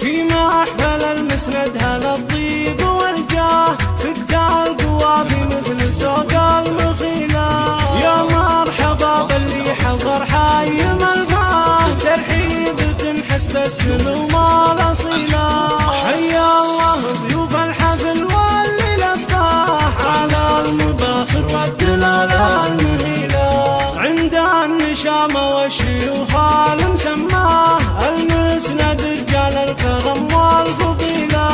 في محفل المسند هلا الطيب والجاه، سكت القوافي مثل سوق المخيلة. يا مرحبا باللي حضر حي ملقاه، ترحيب تنحس بالسلوم الاصيله. حيا الله ضيوف الحفل واللي لباه، على المباخر والدلال المهيله. عند النشامه والشيوخ المسماه، المسند رجال الكرم والفضيله.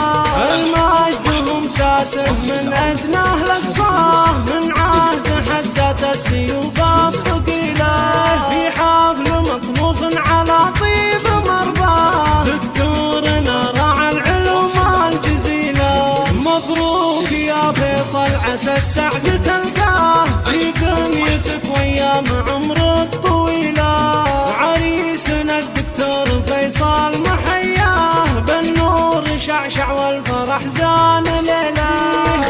المجد هم ساسه من ادناه لاقصاه، من عهد حزت السيوف الصقيله. في حفل مطبوخ على طيب مرضاه، دكتورنا راعى العلوم الجزيله. مبروك يا فيصل عسى السعد تلقاه، في دنيتك وايام عمرك طويله. عريسنا الدكتور فيصل محياه، بالنور شعشع والفرح زان ليله.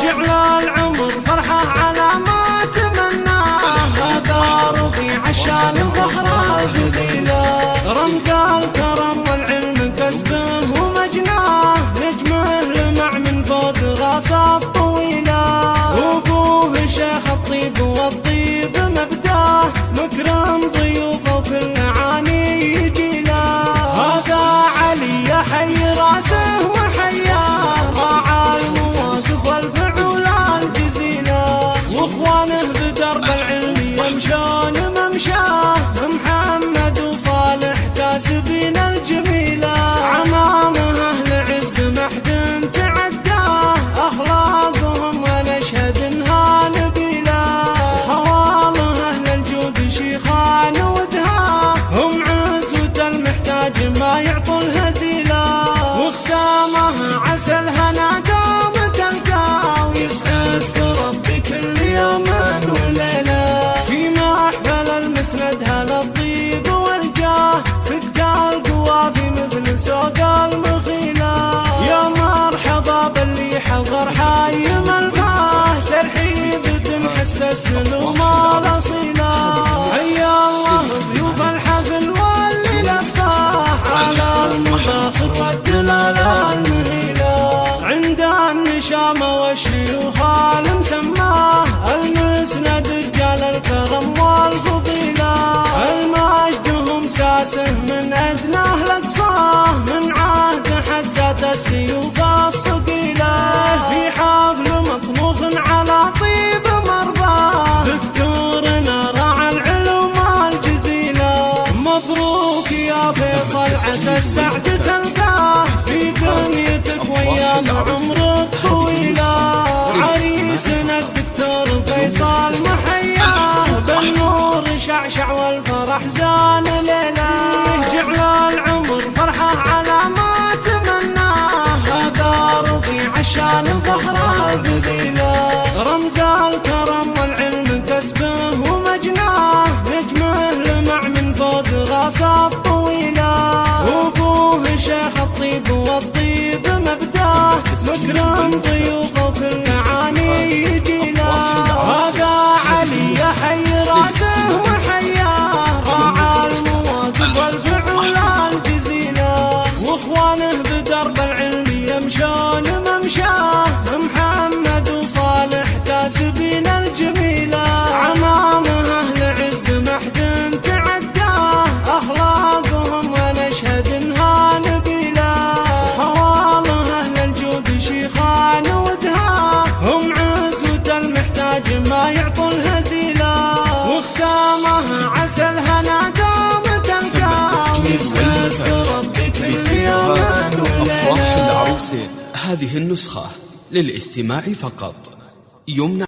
جعل العمر فرحه على ما تمناه، هذا رفيع عشان الفخر الجزيله. رمز الكرم والعلم كسبه ومجناه، نجمه لمع من فوق راسه الطويله. وابوه شيخ الطيب والطيب مبداه، مكرم ضيوفه وكل عاني يجيله. هذا علي يحيي راسه وحياه، راعى المواقف والفعول الجزيله. واخوانه بدرب العلم يمشون ممشاه، محمد وصالح كاسبين الجميله. عمامه اهل عز محد تعداه، اخلاقهم ونشهد انها نبيله. خواله اهل الجود شيخان ودهاه، هم عزوة المحتاج ما يعطوا الهزيله. وختامه عسى الهنا دوم تلقاه، ويسعدك ربي كل يوم وليله. في محفل المسند هلا الطيب والجاه، سكت القوافي مثل سوق المخيله. يا مرحبا باللي حضر حي ملقاه، ترحيب تنحس بالسلوم الاصيله. حيا الله ضيوف الحفل واللي لباه، على المباخر والدلال المهيله. عند النشامه والشيوخ المسماه، المسند رجال الكرم والفضيله. المجد هم ساسه من ادناه لاقصاه، من عهد حزت السيوف الصقيله. في حفل مطبوخ على طيب مرضاه، دكتورنا راعى العلوم الجزيله. مبروك يا فيصل عسى السعد تلقاه، في دنيتك وايام عمرك طويله. عريسنا الدكتور فيصل محياه، بالنور شعشع والفرح زان ليله. جعل العمر فرحه على ما تمناه، هذا رفيع عشان الفخر الجزيله. رمز الكرم والعلم كسبه ومجناه، نجمه لمع من فوق راسه الطويله. وابوه شيخ الطيب والطيب مبداه، مكرم ضيوفه وكل عاني يجيله. هذا علي يحيي راسه وحياه، راعى المواقف والفعول الجزيله. واخوانه بدرب العلم يمشون ممشاه، محمد وصالح كاسبين الجميله. عمامه اهل عز محد تعداه، اخلاقهم ونشهد انها نبيله. خواله اهل الجود شيخان ودهاه، هم عزوة المحتاج ما يعطوا الهزيله. وختامه عسى الهنا دوم تلقاه، ويسعدك ربي كل يوم وليله. أفراح العروسين، هذه النسخة للاستماع فقط، يمنع